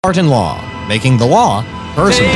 Art and Law, making the law personal.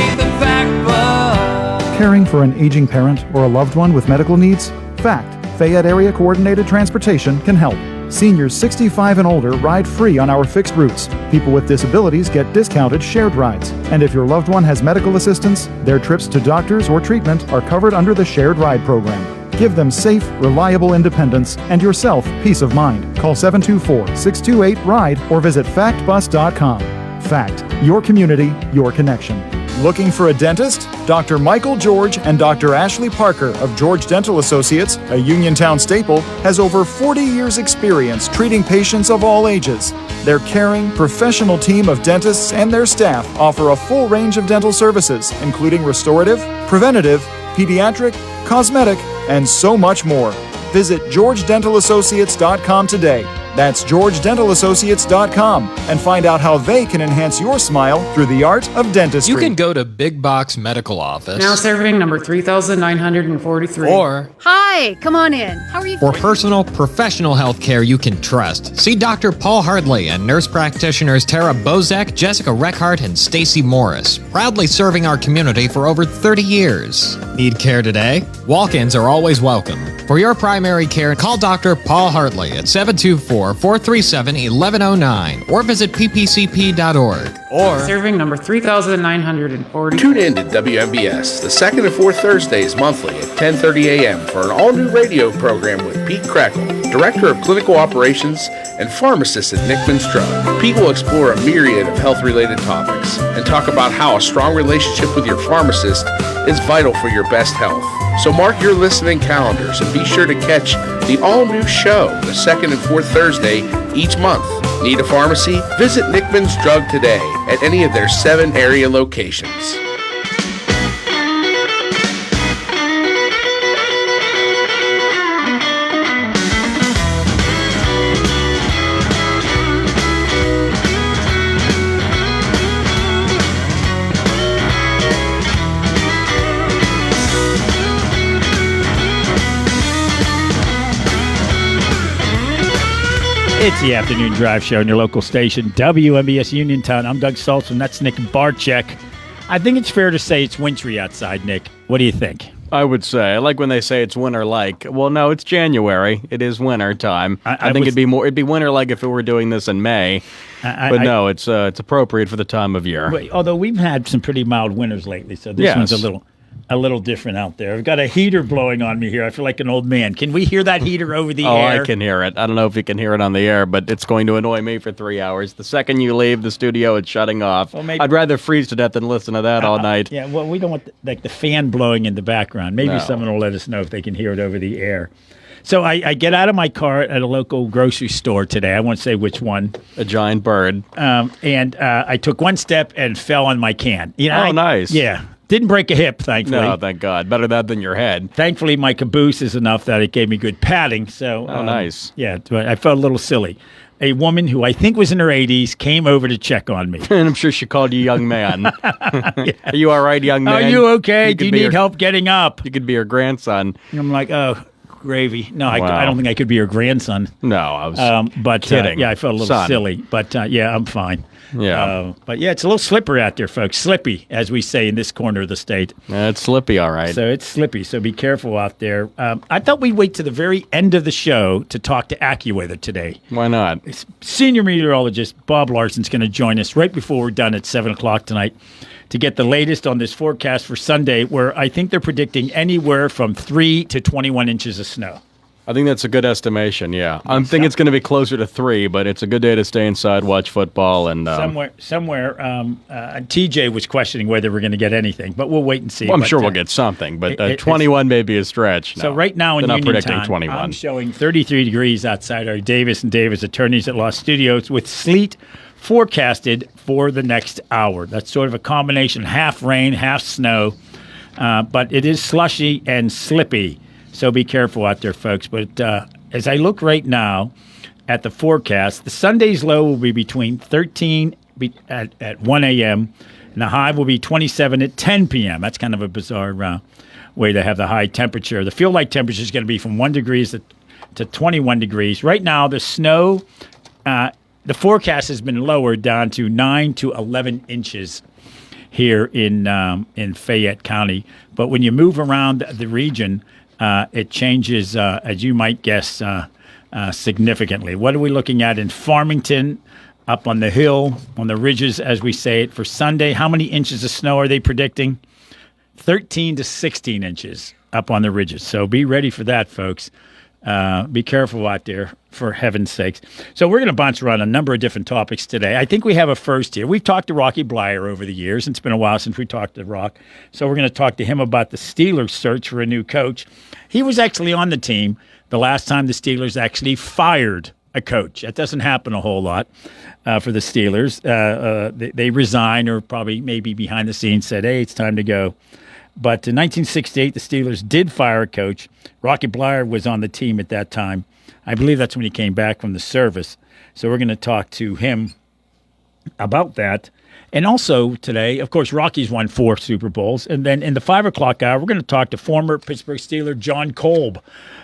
Caring for an aging parent or a loved one with medical needs? Fact. Fayette Area Coordinated Transportation can help. Seniors 65 and older ride free on our fixed routes. People with disabilities get discounted shared rides. And if your loved one has medical assistance, their trips to doctors or treatment are covered under the shared ride program. Give them safe, reliable independence and yourself peace of mind. Call 724-628-RIDE or visit factbus.com. Fact. Your community, your connection. Looking for a dentist? Dr. Michael George and Dr. Ashley Parker of George Dental Associates, a Uniontown staple, has over 40 years' experience treating patients of all ages. Their caring, professional team of dentists and their staff offer a full range of dental services, including restorative, preventative, pediatric, cosmetic, and so much more. Visit georgedentalassociates.com today. That's georgedentalassociates.com and find out how they can enhance your smile through the art of dentistry. You can go to Big Box Medical Office. Now serving number 3,943. Or Hi, come on in. How are you? for personal, professional health care you can trust, see Dr. Paul Hartley and nurse practitioners Tara Bozek, Jessica Reckhart, and Stacy Morris, proudly serving our community for over 30 years. Need care today? Walk-ins are always welcome. For your primary care, call Dr. Paul Hartley at 724-437-1109 or visit ppcp.org. Or Serving number 3,940. Tune in to WMBS the second and fourth Thursdays monthly at 10:30 a.m. for an all-new radio program with Pete Crackle, Director of Clinical Operations and Pharmacist at Nickman's Drug. Pete will explore a myriad of health-related topics and talk about how a strong relationship with your pharmacist is vital for your best health. So mark your listening calendars and be sure to catch the all-new show the second and fourth Thursday each month. Need a pharmacy? Visit Nickman's Drug today at any of their 7 area locations. It's the Afternoon Drive Show on your local station, WMBS Uniontown. I'm Doug Saltzman. That's Nick Barczyk. I think it's fair to say it's wintry outside, Nick. What do you think? I would say. I like when they say it's winter-like. Well, no, it's January. It is winter time. I think it'd be winter-like if we were doing this in May. But no, it's appropriate for the time of year. Although we've had some pretty mild winters lately, so this one's a little different out there. I've got a heater blowing on me here. I feel like an old man. Can we hear that heater over the air? Oh, I can hear it. I don't know if you can hear it on the air, but it's going to annoy me for 3 hours. The second you leave the studio, it's shutting off. Well, I'd rather freeze to death than listen to that all night. Yeah, well, we don't want the fan blowing in the background. Maybe someone will let us know if they can hear it over the air. So I get out of my car at a local grocery store today. I won't say which one. A giant bird. And I took one step and fell on my can. Nice. Yeah. Didn't break a hip, thankfully. No, thank God. Better that than your head. Thankfully, my caboose is enough that it gave me good padding. So, nice. Yeah, I felt a little silly. A woman who I think was in her 80s came over to check on me. And I'm sure she called you young man. Are you all right, young man? Are you okay? Do you need help getting up? You could be her grandson. And I'm like, oh, gravy. No, wow. I don't think I could be her grandson. No, I was kidding. Yeah, I felt a little silly. But, yeah, I'm fine. Yeah. But yeah, it's a little slippery out there, folks. Slippy, as we say in this corner of the state. It's slippy, all right. So it's slippy, so be careful out there. I thought we'd wait to the very end of the show to talk to AccuWeather today. Why not? Senior meteorologist Bob Larson's going to join us right before we're done at 7 o'clock tonight to get the latest on this forecast for Sunday, where I think they're predicting anywhere from 3 to 21 inches of snow. I think that's a good estimation, yeah. I think it's going to be closer to 3, but it's a good day to stay inside, watch football. And Somewhere, TJ was questioning whether we're going to get anything, but we'll wait and see. Well, I'm sure we'll get something, but 21 may be a stretch. No, so right now in Uniontown, 21. I'm showing 33 degrees outside our Davis & Davis Attorneys at Law Studios with sleet forecasted for the next hour. That's sort of a combination, half rain, half snow, but it is slushy and slippy. So be careful out there, folks. But as I look right now at the forecast, the Sunday's low will be between 13 at 1 a.m. and the high will be 27 at 10 p.m. That's kind of a bizarre way to have the high temperature. The feel-like temperature is going to be from 1 degree to 21 degrees. Right now, the snow the forecast has been lowered down to 9 to 11 inches here in Fayette County. But when you move around the region, it changes, as you might guess, significantly. What are we looking at in Farmington, up on the hill, on the ridges, as we say it, for Sunday? How many inches of snow are they predicting? 13 to 16 inches up on the ridges. So be ready for that, folks. Be careful out there, for heaven's sakes. So we're going to bounce around a number of different topics today. I think we have a first here. We've talked to Rocky Bleier over the years. It's been a while since we talked to Rock. So we're going to talk to him about the Steelers' search for a new coach. He was actually on the team the last time the Steelers actually fired a coach. That doesn't happen a whole lot for the Steelers. They resign, or probably maybe behind the scenes said, hey, it's time to go. But in 1968, the Steelers did fire a coach. Rocky Bleier was on the team at that time. I believe that's when he came back from the service. So we're going to talk to him about that. And also today, of course, Rocky's won 4 Super Bowls. And then in the 5 o'clock hour, we're going to talk to former Pittsburgh Steeler John Kolb,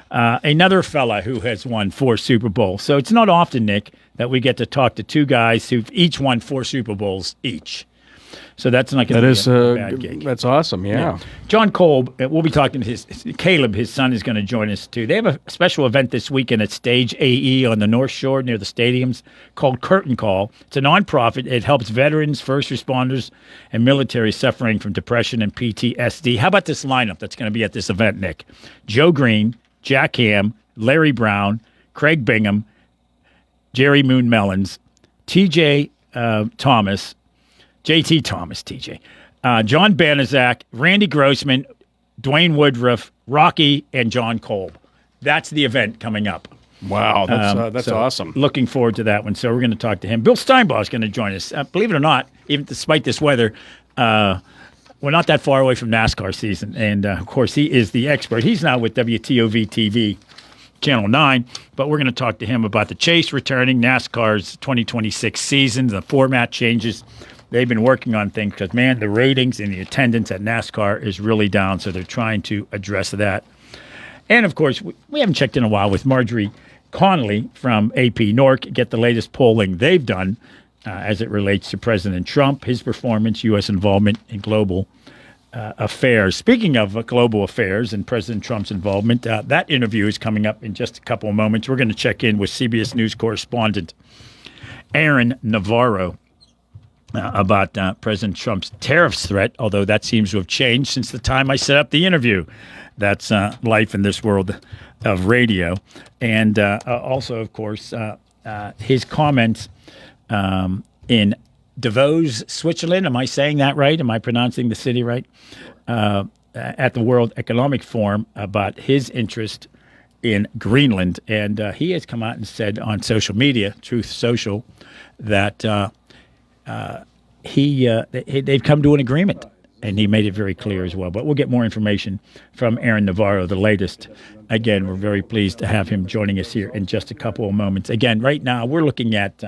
another fella who has won 4 Super Bowls. So it's not often, Nick, that we get to talk to 2 guys who've each won 4 Super Bowls each. So that's not going to be a bad gig. That's awesome, yeah. John Kolb, we'll be talking to Caleb, his son, is going to join us too. They have a special event this weekend at Stage AE on the North Shore near the stadiums called Curtain Call. It's a nonprofit. It helps veterans, first responders, and military suffering from depression and PTSD. How about this lineup that's going to be at this event, Nick? Joe Green, Jack Ham, Larry Brown, Craig Bingham, Jerry Moon Mellons, TJ Thomas, JT Thomas, TJ, John Banaszak, Randy Grossman, Dwayne Woodruff, Rocky, and John Kolb. That's the event coming up. Wow, that's awesome. Looking forward to that one. So we're going to talk to him. Bill Steinbaugh is going to join us. Believe it or not, even despite this weather, we're not that far away from NASCAR season. And, of course, he is the expert. He's now with WTOV TV, Channel 9. But we're going to talk to him about the chase returning, NASCAR's 2026 season, the format changes. They've been working on things because, man, the ratings and the attendance at NASCAR is really down, so they're trying to address that. And, of course, we haven't checked in a while with Marjorie Connolly from AP Norc, get the latest polling they've done as it relates to President Trump, his performance, U.S. involvement in global affairs. Speaking of global affairs and President Trump's involvement, that interview is coming up in just a couple of moments. We're going to check in with CBS News correspondent Aaron Navarro about President Trump's tariffs threat, although that seems to have changed since the time I set up the interview. That's life in this world of radio. And also, of course, his comments in Davos, Switzerland. Am I saying that right? Am I pronouncing the city right? At the World Economic Forum about his interest in Greenland. And he has come out and said on social media, Truth Social, that they've come to an agreement, and he made it very clear as well. But we'll get more information from Aaron Navarro, the latest. Again, we're very pleased to have him joining us here in just a couple of moments. Again, right now, we're looking at,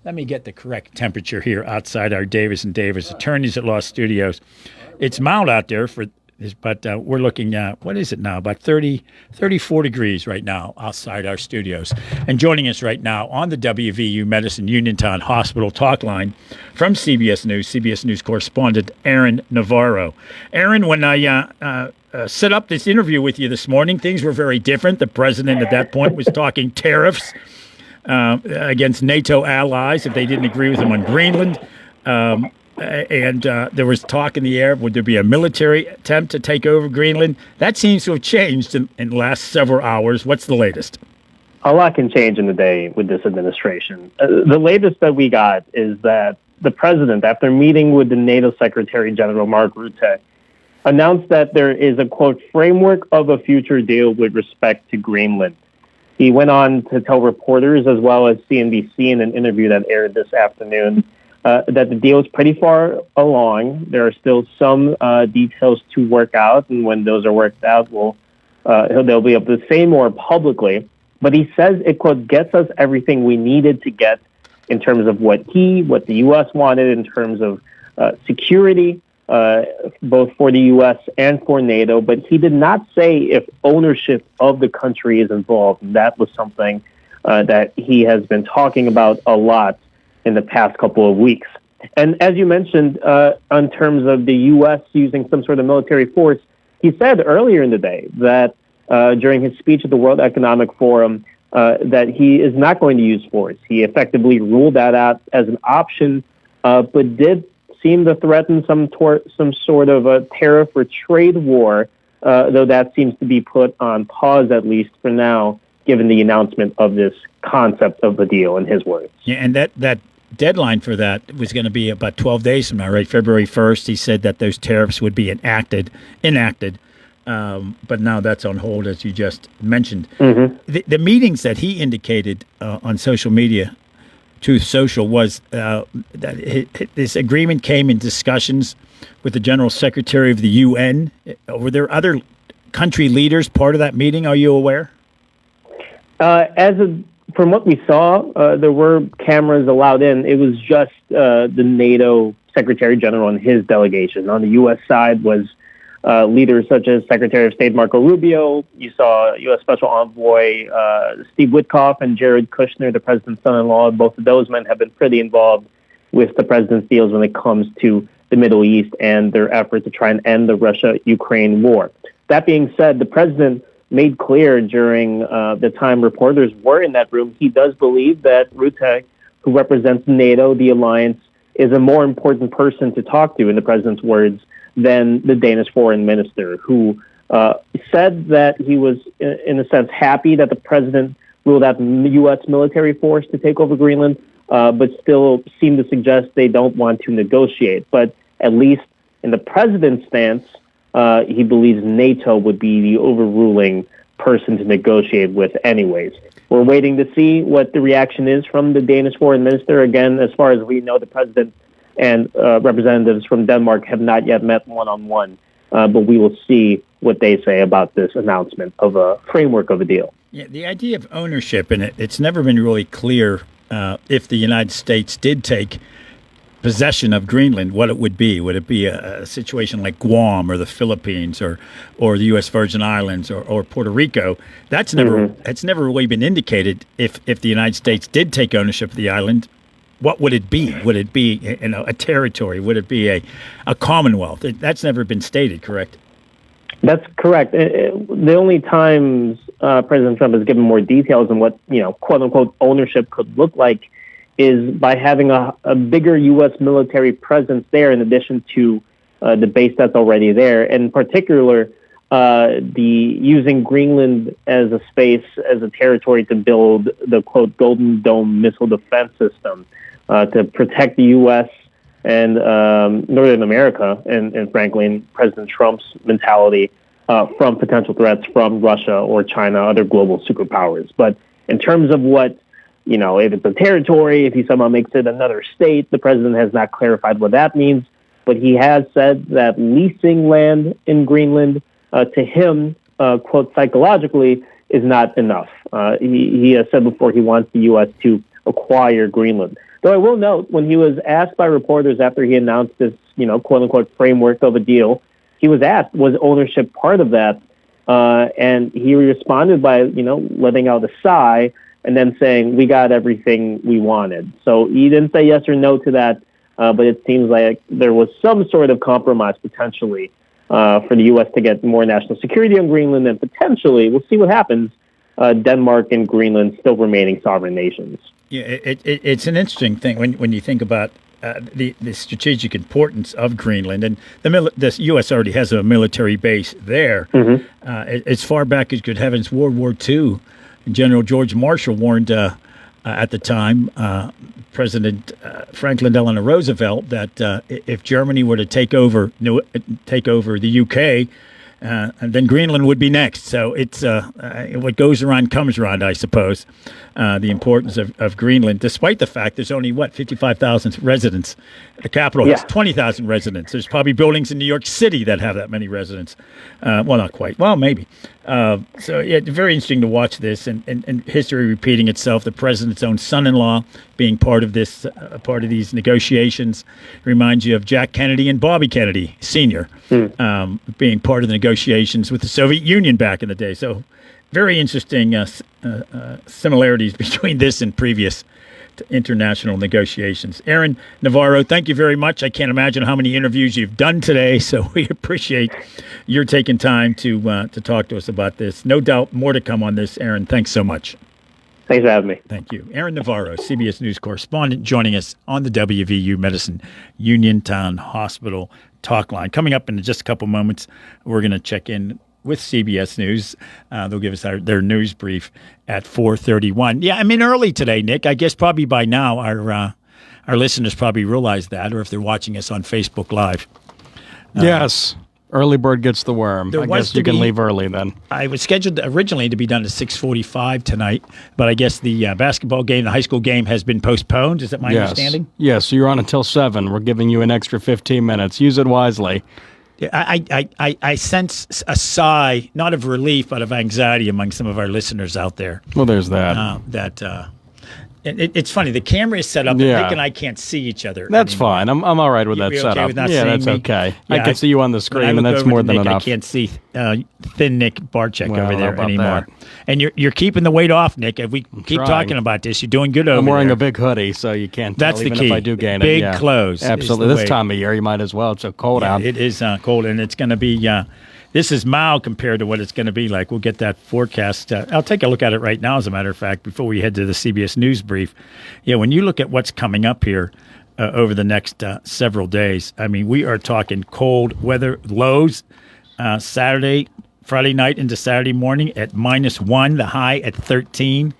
let me get the correct temperature here outside our Davis & Davis Attorneys at Law Studios. It's mild out there, but we're looking at, what is it now, about 34 degrees right now outside our studios. And joining us right now on the WVU Medicine Uniontown Hospital talk line from CBS News correspondent Aaron Navarro. Aaron, when I set up this interview with you this morning, things were very different. The president at that point was talking tariffs against NATO allies if they didn't agree with him on Greenland. And there was talk in the air, would there be a military attempt to take over Greenland? That seems to have changed in the last several hours. What's the latest? A lot can change in a day with this administration. The latest that we got is that the president, after meeting with the NATO Secretary General Mark Rutte, announced that there is a, quote, framework of a future deal with respect to Greenland. He went on to tell reporters, as well as CNBC in an interview that aired this afternoon, that the deal is pretty far along. There are still some details to work out, and when those are worked out, they'll be able to say more publicly. But he says it, quote, gets us everything we needed to get in terms of what the U.S. wanted in terms of security, both for the U.S. and for NATO. But he did not say if ownership of the country is involved. And that was something that he has been talking about a lot in the past couple of weeks. And as you mentioned, in terms of the U.S. using some sort of military force, he said earlier in the day that during his speech at the World Economic Forum that he is not going to use force. He effectively ruled that out as an option, but did seem to threaten some sort of a tariff or trade war, though that seems to be put on pause, at least for now, given the announcement of this concept of the deal, in his words. Yeah, and that deadline for that was going to be about 12 days from now, right? February 1st, he said that those tariffs would be enacted. But now that's on hold, as you just mentioned. Mm-hmm. The meetings that he indicated on social media, Truth Social, was that this agreement came in discussions with the General Secretary of the UN. Were there other country leaders part of that meeting? Are you aware? From what we saw, there were cameras allowed in. It was just the NATO Secretary General and his delegation. On the U.S. side was leaders such as Secretary of State Marco Rubio. You saw U.S. Special Envoy Steve Witkoff and Jared Kushner, the president's son-in-law. Both of those men have been pretty involved with the president's deals when it comes to the Middle East and their effort to try and end the Russia-Ukraine war. That being said, the president made clear during the time reporters were in that room, he does believe that Rutte, who represents NATO, the alliance, is a more important person to talk to, in the president's words, than the Danish foreign minister, who said that he was, in a sense, happy that the president ruled out U.S. military force to take over Greenland, but still seemed to suggest they don't want to negotiate. But at least in the president's stance, he believes NATO would be the overruling person to negotiate with anyways. We're waiting to see what the reaction is from the Danish foreign minister. Again, as far as we know, the president and representatives from Denmark have not yet met one-on-one, but we will see what they say about this announcement of a framework of a deal. Yeah, the idea of ownership, and it's never been really clear if the United States did take possession of Greenland, what it would be. Would it be a situation like Guam or the Philippines or the U.S. Virgin Islands or Puerto Rico? That's never it's never really been indicated. If the United States did take ownership of the island, what would it be? Would it be a territory? Would it be a commonwealth? That's never been stated, correct? That's correct. The only times President Trump has given more details on what, quote unquote, ownership could look like is by having a bigger U.S. military presence there, in addition to the base that's already there. And in particular, using Greenland as a space, as a territory to build the, quote, Golden Dome missile defense system to protect the U.S. and Northern America, and frankly, in President Trump's mentality, from potential threats from Russia or China, other global superpowers. But in terms of what, if it's a territory, if he somehow makes it another state, the president has not clarified what that means. But he has said that leasing land in Greenland to him, quote, psychologically, is not enough. He has said before he wants the U.S. to acquire Greenland. Though I will note, when he was asked by reporters after he announced this, quote unquote, framework of a deal, he was asked, was ownership part of that? And he responded by, letting out a sigh and then saying, we got everything we wanted. So he didn't say yes or no to that, but it seems like there was some sort of compromise potentially for the U.S. to get more national security on Greenland, and potentially, we'll see what happens, Denmark and Greenland still remaining sovereign nations. Yeah, it's an interesting thing when you think about the strategic importance of Greenland, and the U.S. already has a military base there. Mm-hmm. As far back as, good heavens, World War II, General George Marshall warned at the time President Franklin Delano Roosevelt that if Germany were to take over the UK, and then Greenland would be next. So it's what goes around comes around, I suppose. The importance of Greenland, despite the fact there's only 55,000 residents. The capital has 20,000 residents. There's probably buildings in New York City that have that many residents. Well, not quite. Well, maybe. So yeah, very interesting to watch this, and history repeating itself. The president's own son-in-law being part of this, part of these negotiations, reminds you of Jack Kennedy and Bobby Kennedy Sr. Being part of the negotiations with the Soviet Union back in the day. So very interesting similarities between this and previous international negotiations. Aaron Navarro, thank you very much. I can't imagine how many interviews you've done today, so we appreciate your taking time to talk to us about this. No doubt more to come on this, Aaron. Thanks so much. Thanks for having me. Thank you. Aaron Navarro, CBS News correspondent, joining us on the WVU Medicine Uniontown Hospital talk line. Coming up in just a couple moments, we're going to check in with CBS News. They'll give us their news brief at 4:31. Yeah, I mean, early today, Nick. I guess probably by now our listeners probably realize that, or if they're watching us on Facebook Live. Yes. Early bird gets the worm. I guess you can leave early then. I was scheduled originally to be done at 6:45 tonight, but I guess the basketball game, the high school game, has been postponed. Is that my understanding? Yes, so you're on until 7. We're giving you an extra 15 minutes. Use it wisely. I sense a sigh, not of relief, but of anxiety among some of our listeners out there. Well, there's that. It's funny. The camera is set up, and Nick and I can't see each other. That's fine. I'm all right with that setup. With not yeah, seeing that's me? okay. Yeah, I can see you on the screen, and that's more than Nick, enough. I can't see thin Nick Barczyk over there about anymore. that. And you're keeping the weight off, Nick. If we keep talking about this, you're doing good over there. I'm wearing a big hoodie, so you can't tell That's even the key. if I do gain big it. Big clothes. Absolutely. This time of year, you might as well. It's so cold out. It is cold, and it's going to be this is mild compared to what it's going to be like. We'll get that forecast. I'll take a look at it right now, as a matter of fact, before we head to the CBS News brief. Yeah, when you look at what's coming up here over the next several days, I mean, we are talking cold weather lows Saturday, Friday night into Saturday morning at -1, the high at 13.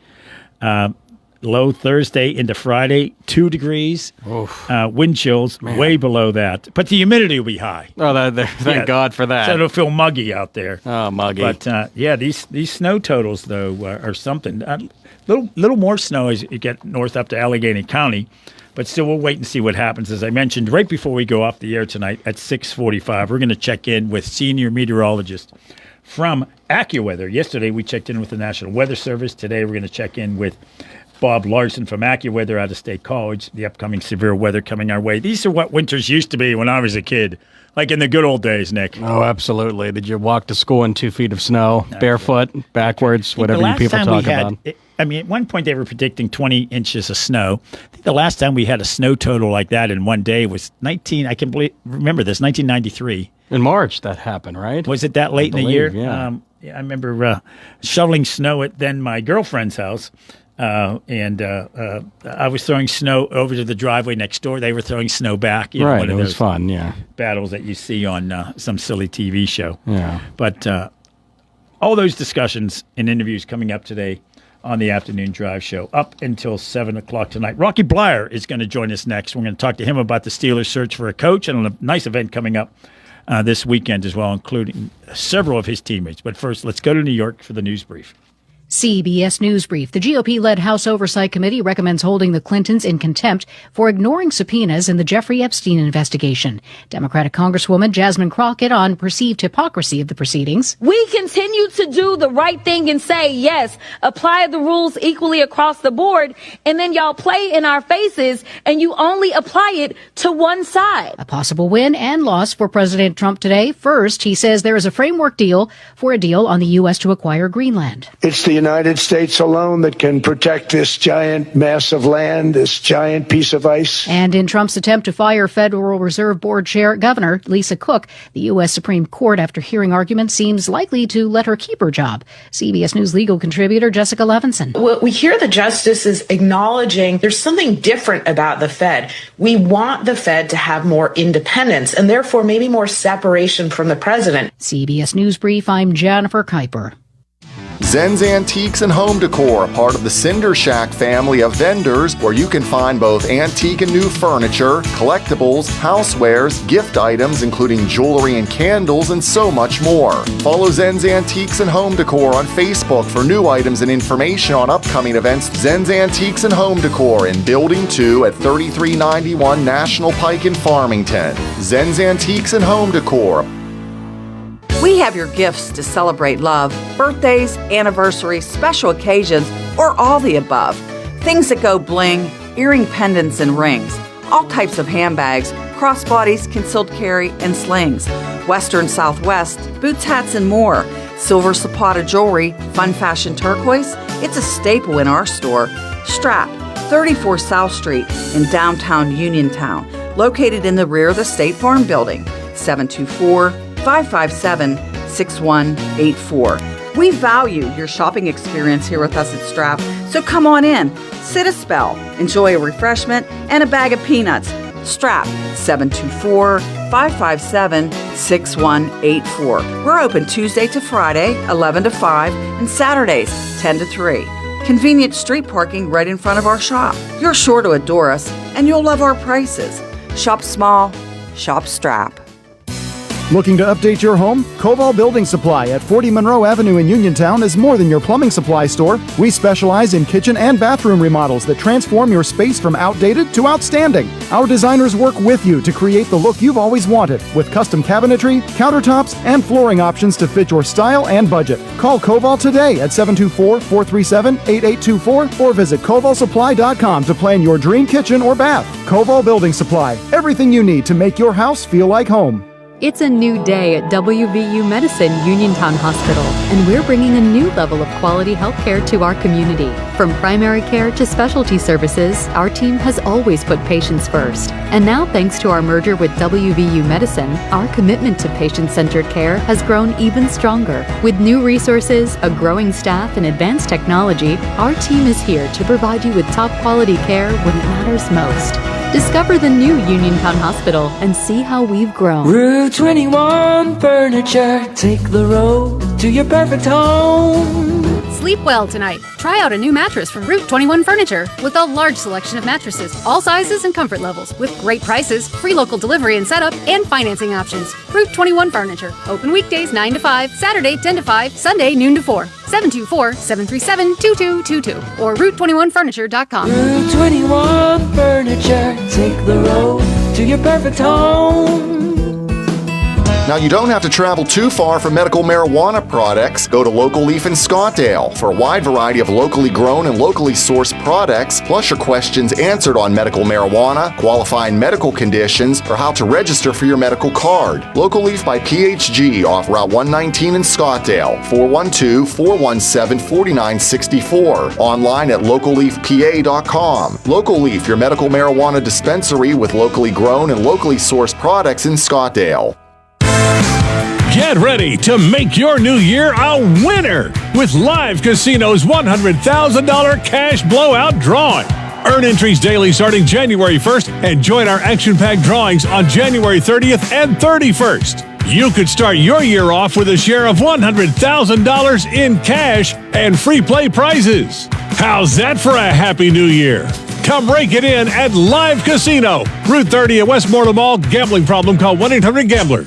Low Thursday into Friday, 2 degrees. Wind chills way below that. But the humidity will be high. Oh, thank God for that. So it'll feel muggy out there. Oh, muggy. But, these snow totals, though, are something. Little more snow as you get north up to Allegheny County. But still, we'll wait and see what happens. As I mentioned, right before we go off the air tonight at 6:45, we're going to check in with senior meteorologist from AccuWeather. Yesterday, we checked in with the National Weather Service. Today, we're going to check in with Bob Larson from AccuWeather out of State College, the upcoming severe weather coming our way. These are what winters used to be when I was a kid, like in the good old days, Nick. Oh, absolutely. Did you walk to school in 2 feet of snow, barefoot, backwards, whatever you people talk about? At one point they were predicting 20 inches of snow. I think the last time we had a snow total like that in one day was 1993. In March that happened, right? Was it that late in the year? Yeah. I remember shoveling snow at then my girlfriend's house. And I was throwing snow over to the driveway next door. They were throwing snow back. Right, it was fun, yeah. Battles that you see on some silly TV show. Yeah. But all those discussions and interviews coming up today on the Afternoon Drive Show up until 7 o'clock tonight. Rocky Blyer is going to join us next. We're going to talk to him about the Steelers' search for a coach and a nice event coming up this weekend as well, including several of his teammates. But first, let's go to New York for the news brief. CBS News Brief. The GOP-led House Oversight Committee recommends holding the Clintons in contempt for ignoring subpoenas in the Jeffrey Epstein investigation. Democratic Congresswoman Jasmine Crockett on perceived hypocrisy of the proceedings. We continue to do the right thing and say, yes, apply the rules equally across the board, and then y'all play in our faces and you only apply it to one side. A possible win and loss for President Trump today. First, he says there is a framework deal for a deal on the U.S. to acquire Greenland. It's the United States alone that can protect this giant mass of land, this giant piece of ice. And in Trump's attempt to fire Federal Reserve Board Chair Governor Lisa Cook, the U.S. Supreme Court, after hearing arguments, seems likely to let her keep her job. CBS News legal contributor Jessica Levinson. Well, we hear the justices acknowledging there's something different about the Fed. We want the Fed to have more independence and therefore maybe more separation from the president. CBS News Brief, I'm Jennifer Kuiper. Zen's Antiques and Home Decor, part of the Cinder Shack family of vendors, where you can find both antique and new furniture, collectibles, housewares, gift items including jewelry and candles, and so much more. Follow Zen's Antiques and Home Decor on Facebook for new items and information on upcoming events. Zen's Antiques and Home Decor in Building 2 at 3391 National Pike in Farmington. Zen's Antiques and Home Decor. We have your gifts to celebrate love, birthdays, anniversaries, special occasions, or all the above. Things that go bling, earring pendants and rings, all types of handbags, crossbodies, concealed carry, and slings, Western Southwest, boots, hats, and more. Silver Zapata jewelry, fun fashion turquoise, it's a staple in our store. Strap, 34 South Street in downtown Uniontown, located in the rear of the State Farm Building, 724-557-6184. We value your shopping experience here with us at Strap, so come on in, sit a spell, enjoy a refreshment, and a bag of peanuts. Strap, 724-557-6184. We're open Tuesday to Friday, 11 to 5, and Saturdays, 10 to 3. Convenient street parking right in front of our shop. You're sure to adore us, and you'll love our prices. Shop small, shop Strap. Looking to update your home? Koval Building Supply at 40 Monroe Avenue in Uniontown is more than your plumbing supply store. We specialize in kitchen and bathroom remodels that transform your space from outdated to outstanding. Our designers work with you to create the look you've always wanted, with custom cabinetry, countertops, and flooring options to fit your style and budget. Call Koval today at 724-437-8824 or visit kovalsupply.com to plan your dream kitchen or bath. Koval Building Supply, everything you need to make your house feel like home. It's a new day at WVU Medicine Uniontown Hospital, and we're bringing a new level of quality healthcare to our community. From primary care to specialty services, our team has always put patients first. And now, thanks to our merger with WVU Medicine, our commitment to patient-centered care has grown even stronger. With new resources, a growing staff, and advanced technology, our team is here to provide you with top quality care when it matters most. Discover the new Uniontown Hospital and see how we've grown. Route 21 Furniture, take the road to your perfect home. Sleep well tonight. Try out a new mattress from Route 21 Furniture with a large selection of mattresses, all sizes and comfort levels, with great prices, free local delivery and setup, and financing options. Route 21 Furniture. Open weekdays 9 to 5, Saturday 10 to 5, Sunday noon to 4. 724-737-2222 or Route21Furniture.com. Route 21 Furniture, take the road to your perfect home. Now, you don't have to travel too far for medical marijuana products. Go to Local Leaf in Scottdale for a wide variety of locally grown and locally sourced products, plus your questions answered on medical marijuana, qualifying medical conditions, or how to register for your medical card. Local Leaf by PHG off Route 119 in Scottdale, 412-417-4964. Online at localleafpa.com. Local Leaf, your medical marijuana dispensary with locally grown and locally sourced products in Scottdale. Get ready to make your new year a winner with Live Casino's $100,000 cash blowout drawing. Earn entries daily starting January 1st and join our action-packed drawings on January 30th and 31st. You could start your year off with a share of $100,000 in cash and free play prizes. How's that for a happy new year? Come rake it in at Live Casino, Route 30 at Westmoreland Mall. Gambling problem? Call 1-800-GAMBLER.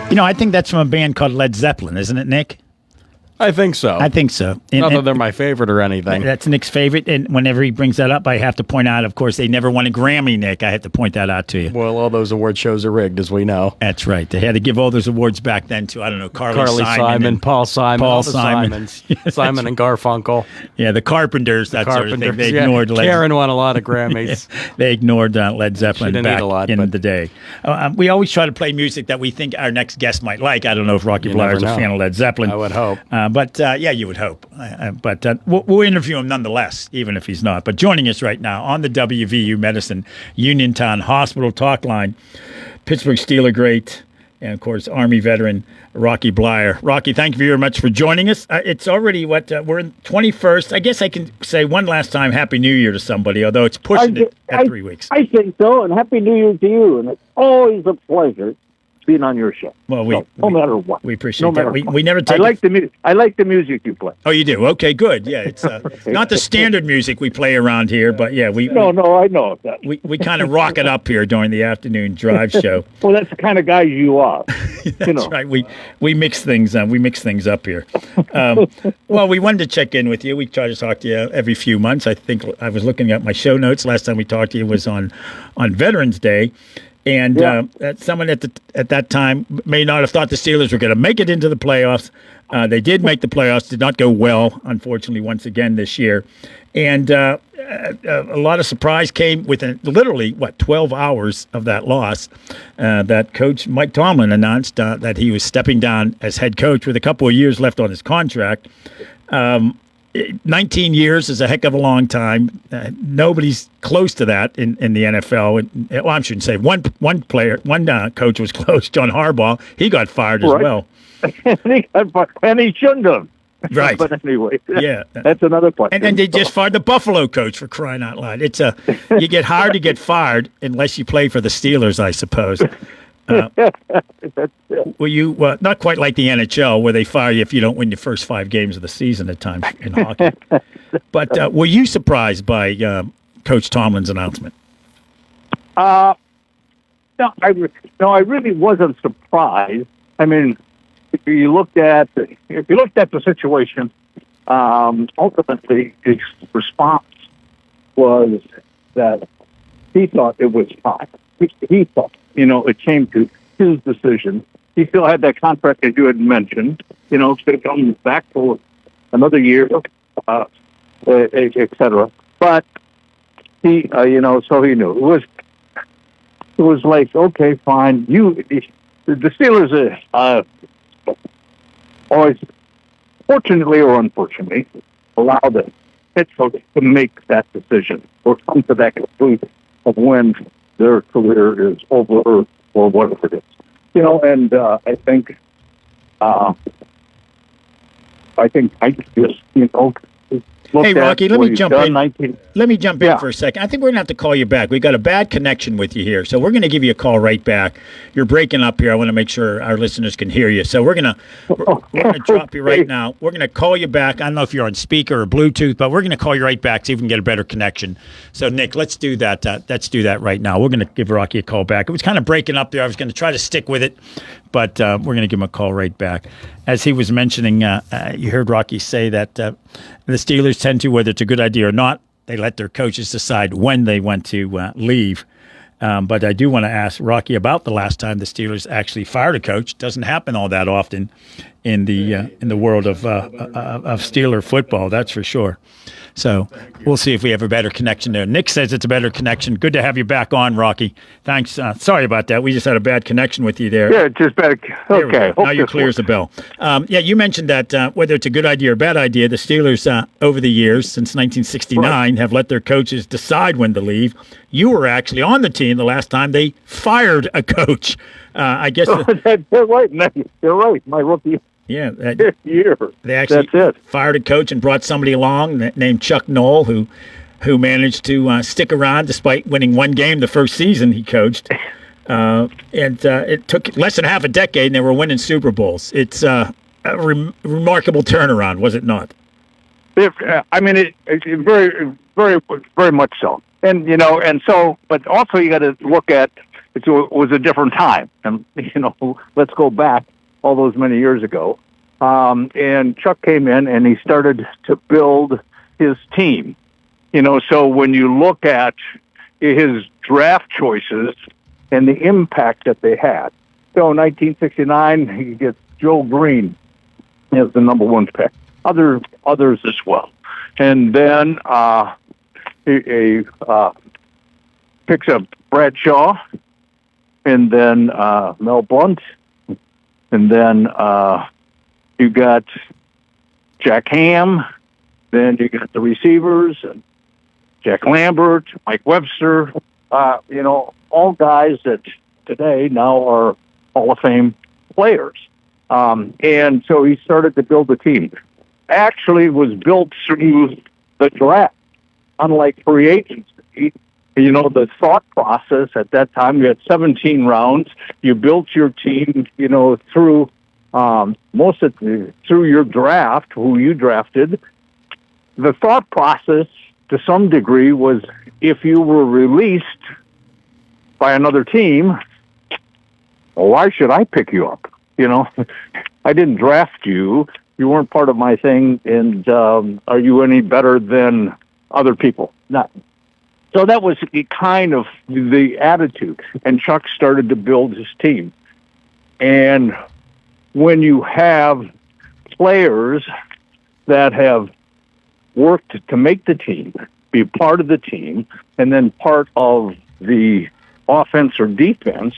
You know, I think that's from a band called Led Zeppelin, isn't it, Nick? I think so. I think so. Not that they're my favorite or anything. That's Nick's favorite, and whenever he brings that up, I have to point out, of course, they never won a Grammy, Nick. I have to point that out to you. Well, all those award shows are rigged, as we know. That's right. They had to give all those awards back then to, I don't know, Carly Simon, Paul Simon, Paul all the Simon. Simon and Garfunkel. Yeah, the Carpenters, that sort of thing. They ignored Led Karen won a lot of Grammys. They ignored Led Zeppelin back in the day. We always try to play music that we think our next guest might like. I don't know if Rocky Blyer's a fan of Led Zeppelin. I would hope. Yeah, you would hope. But we'll interview him nonetheless, even if he's not. But joining us right now on the WVU Medicine Uniontown Hospital Talk Line, Pittsburgh Steeler great, and of course, Army veteran Rocky Blyer. Rocky, thank you very much for joining us. It's already we're in 21st. I guess I can say one last time Happy New Year to somebody, although it's pushing it at 3 weeks. I think so, and Happy New Year to you. And it's always a pleasure being on your show. Well, no matter what. We appreciate that. We never take. I like the music you play. Oh, you do? Okay, good. Yeah, it's not the standard music we play around here, but yeah, I know that. We kind of rock it up here during the afternoon drive show. Well, that's the kind of guy you are. That's right. We mix things. We mix things up here. Well, we wanted to check in with you. We try to talk to you every few months. I think I was looking at my show notes. Last time we talked to you was on Veterans Day. And someone at that time may not have thought the Steelers were going to make it into the playoffs. They did make the playoffs, did not go well, unfortunately, once again this year. And a lot of surprise came within literally, 12 hours of that loss. That coach Mike Tomlin announced that he was stepping down as head coach with a couple of years left on his contract. 19 years is a heck of a long time. Nobody's close to that in the NFL. Well, I shouldn't say one coach was close. John Harbaugh, he got fired as well. and he shouldn't have. Right. But anyway, yeah, that's another question. And then they just fired the Buffalo coach, for crying out loud. It's you get hired to get fired unless you play for the Steelers, I suppose. Well, you not quite like the NHL, where they fire you if you don't win the first 5 games of the season at times in hockey. But were you surprised by Coach Tomlin's announcement? No, I really wasn't surprised. I mean, if you looked at the situation, ultimately his response was that he thought it was fine. He thought, it came to his decision. He still had that contract, as you had mentioned, to come back for another year, et cetera. But he, so he knew. It was like, okay, fine. The Steelers always, fortunately or unfortunately, allow the head coach to make that decision or come to that conclusion of when their career is over or whatever it is. And I think I just, Hey, Rocky, let me jump in. Let me jump in for a second. I think we're going to have to call you back. We've got a bad connection with you here, so we're going to give you a call right back. You're breaking up here. I want to make sure our listeners can hear you. So we're going to drop you right now. We're going to call you back. I don't know if you're on speaker or Bluetooth, but we're going to call you right back, see if we can get a better connection. So, Nick, let's do that. Let's do that right now. We're going to give Rocky a call back. It was kind of breaking up there. I was going to try to stick with it, but we're going to give him a call right back. As he was mentioning, you heard Rocky say that the Steelers tend to, whether it's a good idea or not, they let their coaches decide when they want to leave. But I do want to ask Rocky about the last time the Steelers actually fired a coach. It doesn't happen all that often in the world of Steeler football, that's for sure. So we'll see if we have a better connection there. Nick says it's a better connection. Good to have you back on, Rocky. Thanks. Sorry about that. We just had a bad connection with you there. Yeah, just bad. Okay. Now you're clear as a bell. You mentioned that whether it's a good idea or bad idea, the Steelers over the years, since 1969, have let their coaches decide when to leave. You were actually on the team the last time they fired a coach. I guess. You're right. You're right. My rookie. Yeah, year. They actually fired a coach and brought somebody along named Chuck Noll, who managed to stick around despite winning one game the first season he coached. And it took less than half a decade, and they were winning Super Bowls. It's a remarkable turnaround, was it not? It's very, very, very much so. And but also you got to look at it was a different time, and let's go back all those many years ago. And Chuck came in and he started to build his team. So when you look at his draft choices and the impact that they had. So in 1969, he gets Joe Green as the number 1 pick. Others as well. And then he picks up Bradshaw, and then Mel Blount, and then you got Jack Ham. Then you got the receivers, and Jack Lambert, Mike Webster. All guys that today now are Hall of Fame players. And so he started to build a team. Actually, was built through the draft, unlike free agents. the thought process at that time, you had 17 rounds. You built your team, through through your draft, who you drafted. The thought process, to some degree, was if you were released by another team, well, why should I pick you up? I didn't draft you. You weren't part of my thing, and are you any better than other people? No. So that was kind of the attitude, and Chuck started to build his team. And when you have players that have worked to make the team, be part of the team, and then part of the offense or defense,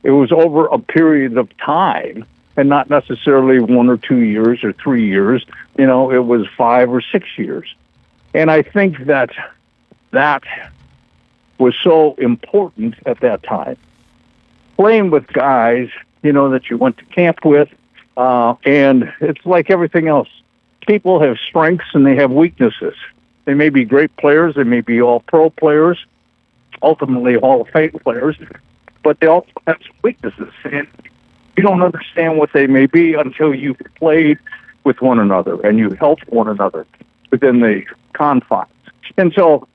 it was over a period of time and not necessarily 1 or 2 years or 3 years. It was 5 or 6 years. And I think that was so important at that time. Playing with guys, that you went to camp with, and it's like everything else. People have strengths and they have weaknesses. They may be great players, they may be all-pro players, ultimately Hall of Fame players, but they also have some weaknesses. And you don't understand what they may be until you've played with one another and you helped one another within the confines. And so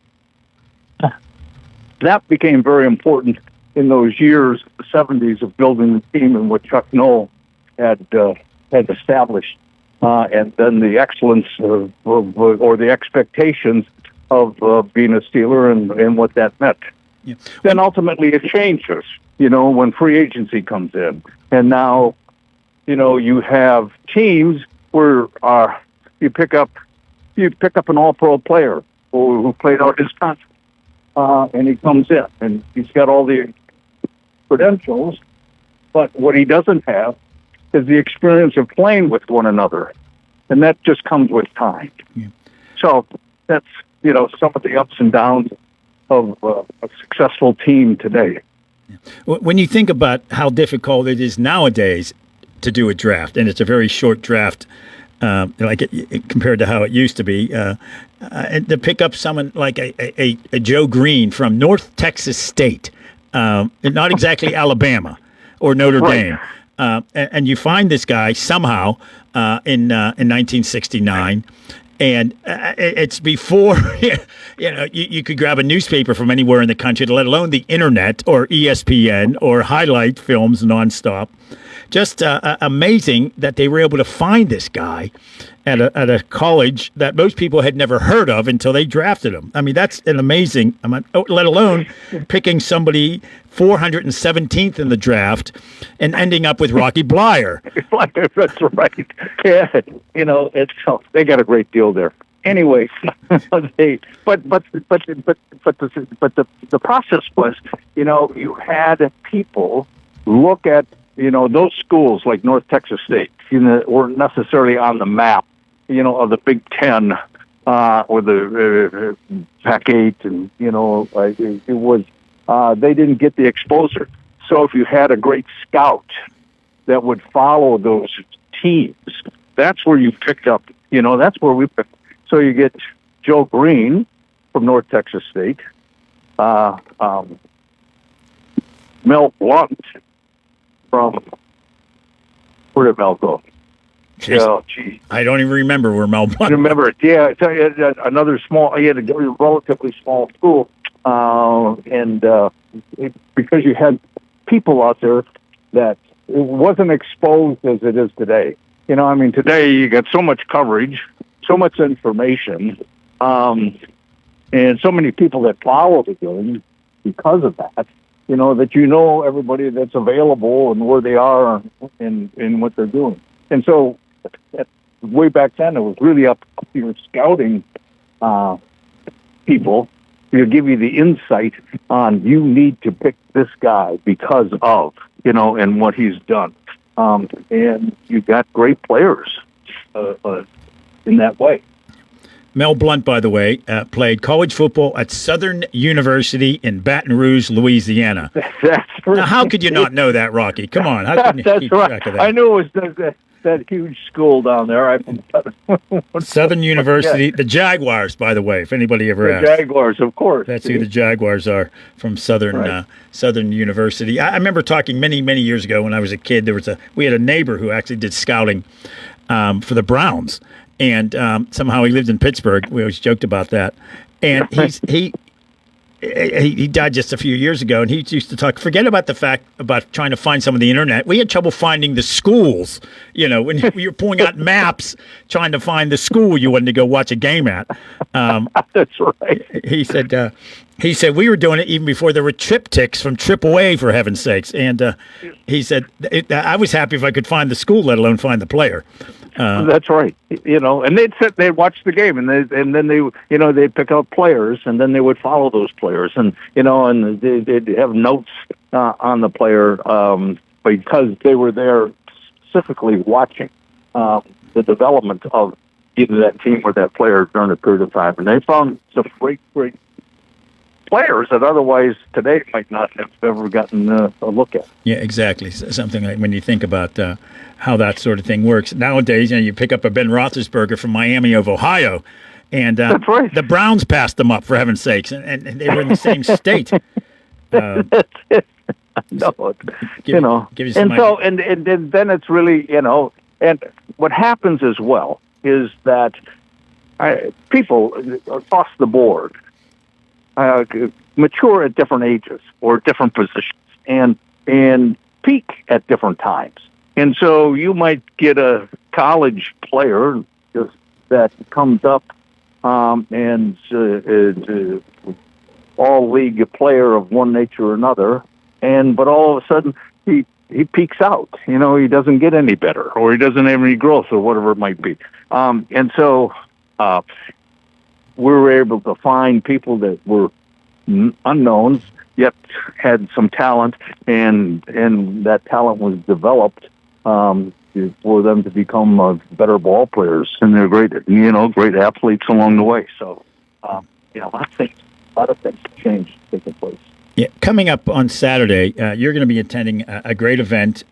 that became very important in those years, the 70s, of building the team and what Chuck Noll had established, and then the excellence or the expectations of being a Steeler and what that meant. Yeah. Then ultimately it changes, when free agency comes in. And now, you have teams where you pick up an all-pro player who played out his contract. And he comes in, and he's got all the credentials, but what he doesn't have is the experience of playing with one another, and that just comes with time. Yeah. So that's, some of the ups and downs of a successful team today. Yeah. When you think about how difficult it is nowadays to do a draft, and it's a very short draft, compared to how it used to be, and to pick up someone like a Joe Green from North Texas State, not exactly Alabama or Notre Dame, and you find this guy somehow in 1969, and it's before you could grab a newspaper from anywhere in the country, let alone the internet or ESPN or highlight films nonstop. Just amazing that they were able to find this guy at a college that most people had never heard of until they drafted him. I mean, that's an amazing, let alone picking somebody 417th in the draft and ending up with Rocky Blyer. That's right. Yeah, they got a great deal there. Anyway, but the process was, you had people look at, those schools like North Texas State, weren't necessarily on the map, of the Big Ten or the Pac-8, and it was they didn't get the exposure. So if you had a great scout that would follow those teams, that's where you picked up. That's where we picked. So you get Joe Green from North Texas State, Mel Blount from, where did Mel go? Oh, geez. I don't even remember where Mel Blount. Remember it? Yeah, I tell you, another small. He had a relatively small school, because you had people out there that it wasn't exposed as it is today. Today you got so much coverage, so much information, and so many people that follow the game because of that. That everybody that's available and where they are and what they're doing. And so way back then, it was really up to your scouting people to give you the insight on you need to pick this guy because of, and what he's done. And you got great players in that way. Mel Blount, by the way, played college football at Southern University in Baton Rouge, Louisiana. That's right. Now, how could you not know that, Rocky? Come on. How can you That's keep right. track of that? I knew it was that huge school down there. Southern University, the Jaguars, by the way, if anybody ever asks. The Jaguars, of course. That's who the Jaguars are, from Southern Southern University. I remember talking many, many years ago when I was a kid. We had a neighbor who actually did scouting for the Browns, and somehow he lived in Pittsburgh. We always joked about that. And he died just a few years ago, and he used to talk, forget about the fact about trying to find some of the internet. We had trouble finding the schools, when you're pulling out maps, trying to find the school you wanted to go watch a game at. That's right. He said we were doing it even before there were triptychs from AAA, for heaven's sakes. And he said, I was happy if I could find the school, let alone find the player. That's right. And they'd watch the game, and then they'd pick out players, and then they would follow those players, and they'd have notes on the player because they were there specifically watching the development of either that team or that player during a period of time, and they found some great players that otherwise today might not have ever gotten a look at. Yeah, exactly. Something like when you think about how that sort of thing works. Nowadays, you pick up a Ben Roethlisberger from Miami of Ohio, and that's right. The Browns passed them up, for heaven's sakes, and they were in the same state. That's it. No, and then it's really, and what happens as well is that people across the board mature at different ages or different positions and peak at different times. And so you might get a college player that comes up and is all-league player of one nature or another, but all of a sudden he peaks out. He doesn't get any better, or he doesn't have any growth, or whatever it might be. And so we were able to find people that were unknowns, yet had some talent, and that talent was developed for them to become better ball players, and they're great athletes along the way. So, a lot of things change taking place. Yeah, coming up on Saturday, you're going to be attending a great event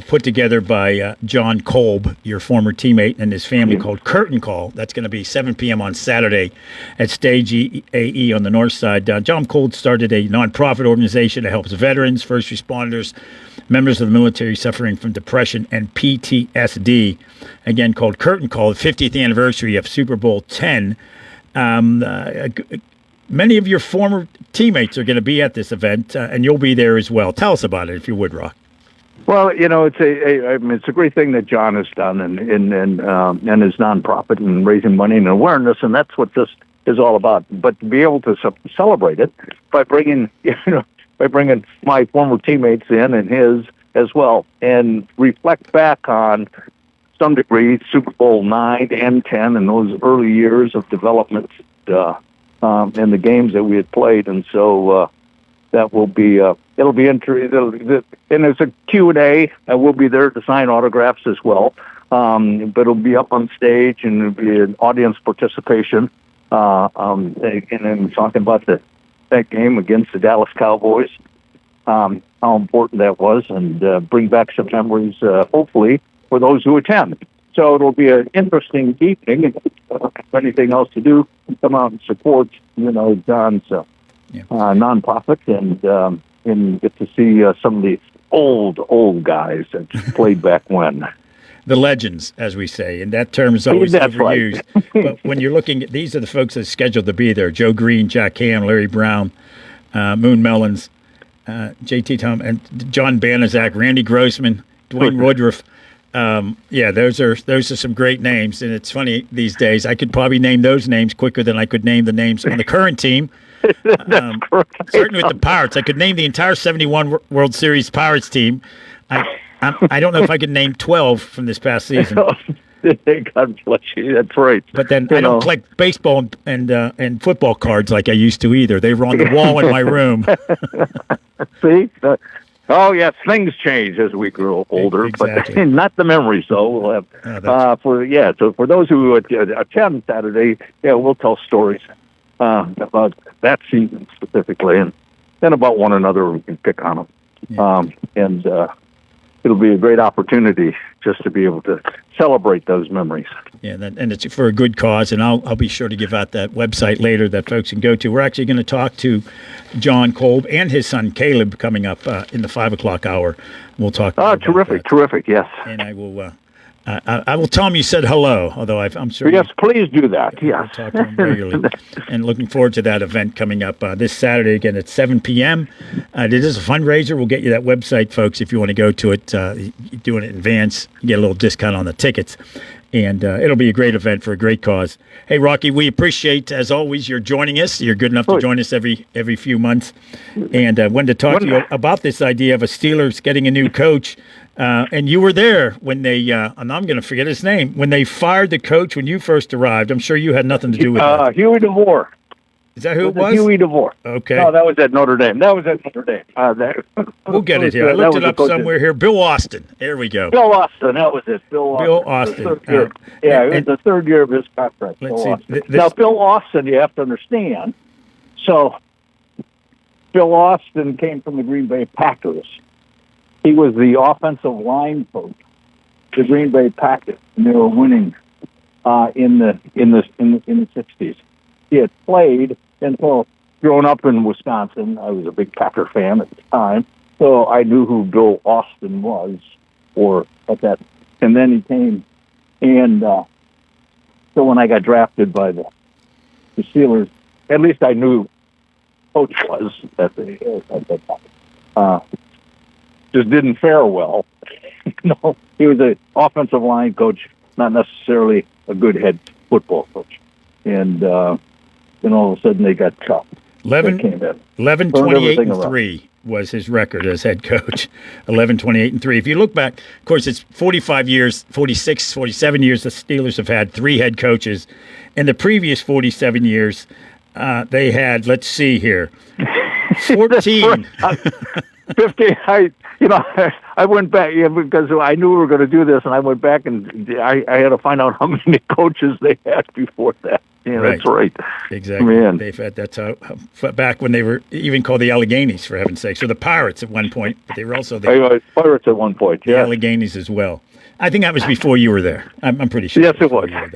put together by John Kolb, your former teammate, and his family, called Curtain Call. That's going to be 7 p.m. on Saturday at Stage AE on the north side. John Kolb started a nonprofit organization that helps veterans, first responders, members of the military suffering from depression and PTSD, again called Curtain Call, the 50th anniversary of Super Bowl X. Many of your former teammates are going to be at this event, and you'll be there as well. Tell us about it, if you would, Rock. Well, it's a great thing that John has done, and his nonprofit, and raising money and awareness, and that's what this is all about. But to be able to celebrate it by bringing my former teammates in and his as well, and reflect back on some degree Super Bowl 9 and 10 and those early years of development. And the games that we had played, and so that will be it'll be interesting. And there's a Q&A. We'll be there to sign autographs as well, but it'll be up on stage, and it'll be an audience participation. And then talking about that game against the Dallas Cowboys, how important that was, and bring back some memories, hopefully, for those who attend. So it'll be an interesting evening. If anything else to do, come out and support, John's nonprofit, and get to see some of the old guys that played back when. The legends, as we say, and that term is always overused. Right. But when you're looking at, these are the folks that are scheduled to be there: Joe Green, Jack Ham, Larry Brown, Moon Mellons, J.T. Tom, and John Banaszak, Randy Grossman, Dwayne Woodruff. Those are some great names, and it's funny these days. I could probably name those names quicker than I could name the names on the current team. Certainly with the Pirates, I could name the entire 71 World Series Pirates team. I don't know if I could name 12 from this past season. God bless you. That's right. But then I don't collect baseball and football cards like I used to either. They were on the wall in my room. See. Oh yes, things change as we grow older, Exactly. but not the memories. So we'll have So for those who attend Saturday, we'll tell stories about that season specifically, and then about one another. We can pick on them, and it'll be a great opportunity just to be able to celebrate those memories. Yeah, and it's for a good cause, and I'll be sure to give out that website later that folks can go to. We're actually going to talk to John Kolb and his son Caleb coming up in the 5 o'clock hour. We'll talk. Oh, terrific! Yes, and I will. I will tell him you said hello, although I'm sure. Yes, please do that. Yes. We'll talk to him regularly. And looking forward to that event coming up this Saturday again at 7 p.m. It is a fundraiser. We'll get you that website, folks, if you want to go to it. Doing it in advance, you get a little discount on the tickets. And it'll be a great event for a great cause. Hey, Rocky, we appreciate, as always, you're joining us. You're good enough to join us every few months. And wanted to talk to you about this idea of a Steelers getting a new coach. And you were there when they, and I'm going to forget his name, when they fired the coach when you first arrived. I'm sure you had nothing to do with that. Huey DeVore. Is that who it was? Huey DeVore. Okay. No, that was at Notre Dame. We'll get it here. I looked it up somewhere here. Bill Austin. There we go. Bill Austin. That was it. Bill Austin. It was the third year of his contract. Now, Bill Austin, you have to understand. So, Bill Austin came from the Green Bay Packers. He was the offensive line coach, the Green Bay Packers, and they were winning in the 60s. He had played, and so growing up in Wisconsin, I was a big Packer fan at the time, so I knew who Bill Austin was, and then he came, and so when I got drafted by the Steelers, at least I knew Coach was at that time. Just didn't fare well. No, he was an offensive line coach, not necessarily a good head football coach, and then all of a sudden they got chopped. 11-28-3 was his record as head coach. 11-28-3. If you look back, of course, it's 45 years, 46, 47 years the Steelers have had 3 head coaches. In the previous 47 years, they had, let's see here, 14. 50. I went back because I knew we were going to do this, and I went back and I had to find out how many coaches they had before that. Yeah, right. That's right. Exactly. Man. They've had that's how back when they were even called the Alleghenies, for heaven's sake. So the Pirates at one point, but they were also the Pirates at one point. Yeah, the Alleghenies as well. I think that was before you were there. I'm pretty sure. Yes, it was. Yeah.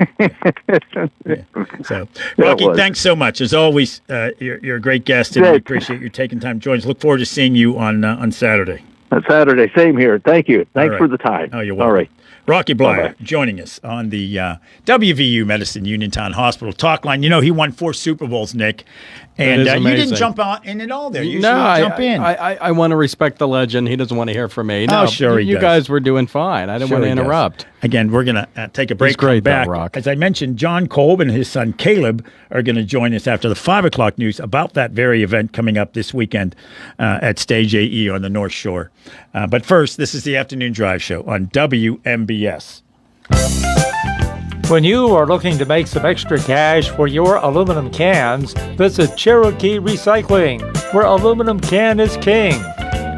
So, Rocky, thanks so much. As always, you're a great guest, and we appreciate you taking time to join us. Look forward to seeing you on Saturday. Saturday, same here. Thank you. Thanks for the time. Oh, you're welcome. All right. Rocky Blyer joining us on the WVU Medicine Uniontown Hospital talk line. You know, he won 4 Super Bowls, Nick, and you didn't jump in at all there. You jump in. I want to respect the legend. He doesn't want to hear from me. No, sure he does. You guys were doing fine. I didn't want to interrupt. Again, we're going to take a break. He's great, back. Rock. As I mentioned, John Kolb and his son Caleb are going to join us after the 5 o'clock news about that very event coming up this weekend at Stage AE on the North Shore. But first, this is the Afternoon Drive Show on WMBS. When you are looking to make some extra cash for your aluminum cans, visit Cherokee Recycling, where aluminum can is king.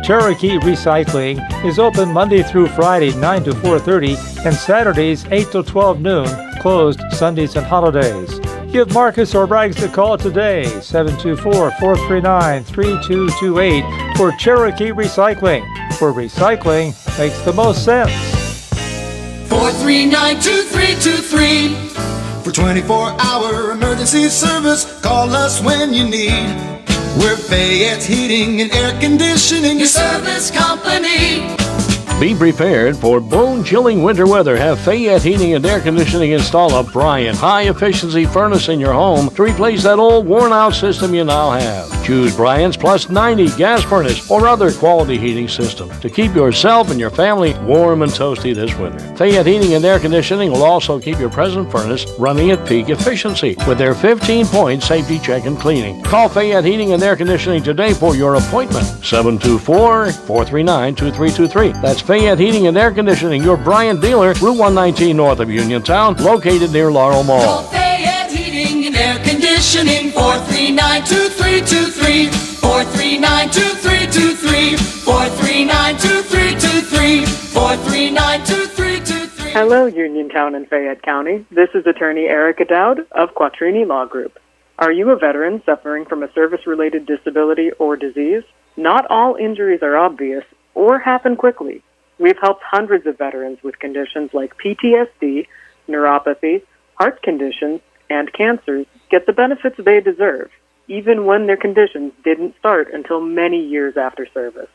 Cherokee Recycling is open Monday through Friday 9 to 4:30 and Saturdays 8 to 12 noon, closed Sundays and holidays. Give Marcus or Rags a call today, 724-439-3228 for Cherokee Recycling, where recycling makes the most sense. 439-2323 for 24-hour emergency service. Call us when you need. We're Fayette's Heating and Air Conditioning, your service company. Be prepared for bone-chilling winter weather. Have Fayette Heating and Air Conditioning install a Bryant high-efficiency furnace in your home to replace that old worn-out system you now have. Choose Bryant's Plus 90 gas furnace or other quality heating system to keep yourself and your family warm and toasty this winter. Fayette Heating and Air Conditioning will also keep your present furnace running at peak efficiency with their 15-point safety check and cleaning. Call Fayette Heating and Air Conditioning today for your appointment. 724-439-2323. That's Fayette Heating and Air Conditioning, your Bryant dealer, Route 119 north of Uniontown, located near Laurel Mall. Call Fayette Heating and Air Conditioning, 439-2323, 439-2323, 239-2323. Hello, Uniontown and Fayette County. This is attorney Erica Dowd of Quattrini Law Group. Are you a veteran suffering from a service-related disability or disease? Not all injuries are obvious or happen quickly. We've helped hundreds of veterans with conditions like PTSD, neuropathy, heart conditions, and cancers get the benefits they deserve, even when their conditions didn't start until many years after service.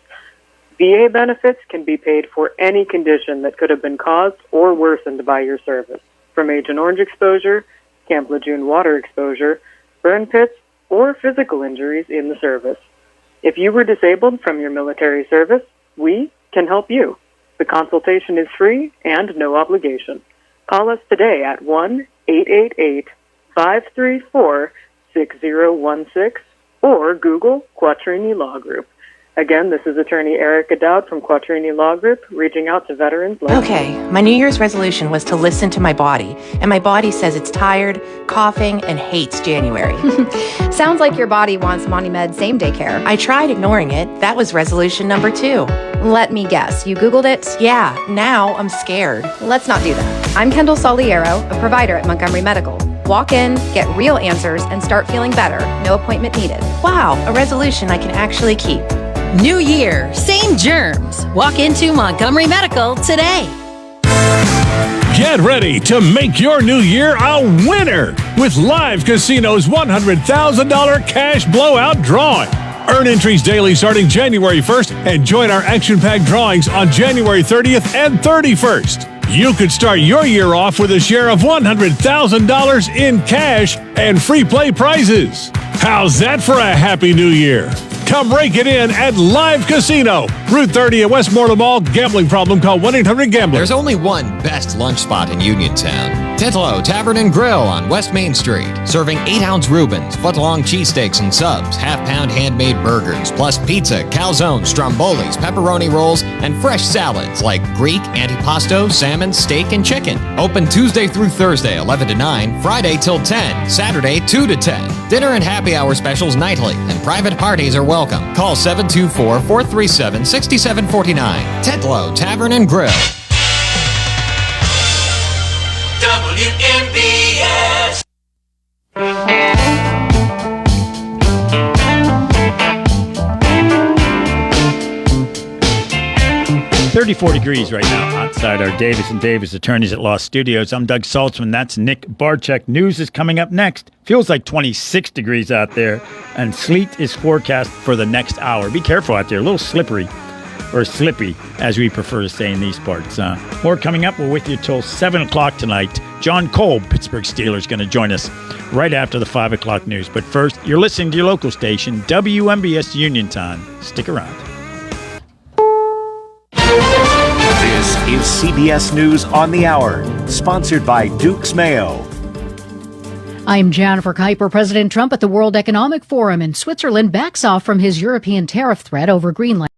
VA benefits can be paid for any condition that could have been caused or worsened by your service, from Agent Orange exposure, Camp Lejeune water exposure, burn pits, or physical injuries in the service. If you were disabled from your military service, we can help you. The consultation is free and no obligation. Call us today at 1-888-534-6016 or Google Quattrini Law Group. Again, this is attorney Erica Dowd from Quattrini Law Group, reaching out to veterans like Okay, my New Year's resolution was to listen to my body, and my body says it's tired, coughing, and hates January. Sounds like your body wants MoniMed same-day care. I tried ignoring it. That was resolution number 2. Let me guess, you Googled it? Yeah, now I'm scared. Let's not do that. I'm Kendall Soliero, a provider at Montgomery Medical. Walk in, get real answers, and start feeling better. No appointment needed. Wow, a resolution I can actually keep. New year, same germs. Walk into Montgomery Medical today. Get ready to make your new year a winner with Live Casino's $100,000 cash blowout drawing. Earn entries daily starting January 1st and join our action-packed drawings on January 30th and 31st. You could start your year off with a share of $100,000 in cash and free play prizes. How's that for a happy new year? Come rake it in at Live Casino, Route 30 at Westmoreland Mall. Gambling problem? Call 1-800-GAMBLER. There's only one best lunch spot in Uniontown. Titlo Tavern and Grill on West Main Street, serving 8-ounce Reubens, foot-long cheesesteaks and subs, half-pound handmade burgers, plus pizza, calzones, strombolis, pepperoni rolls, and fresh salads like Greek, antipasto, salmon, steak, and chicken. Open Tuesday through Thursday, 11 to 9, Friday till 10, Saturday 2 to 10. Dinner and happy hour specials nightly, and private parties are welcome. Call 724-437-6749. Titlo Tavern and Grill. WMBS. 34 degrees right now outside our Davis & Davis Attorneys at Law Studios. I'm Doug Saltzman. That's Nick Barczyk. News is coming up next. Feels like 26 degrees out there, and sleet is forecast for the next hour. Be careful out there. A little slippery, or slippy, as we prefer to say in these parts. More coming up. We're with you till 7 o'clock tonight. John Cole, Pittsburgh Steelers, going to join us right after the 5 o'clock news. But first, you're listening to your local station, WMBS Uniontown. Stick around. This is CBS News on the Hour, sponsored by Duke's Mayo. I'm Jennifer Kuiper. President Trump at the World Economic Forum in Switzerland backs off from his European tariff threat over Greenland.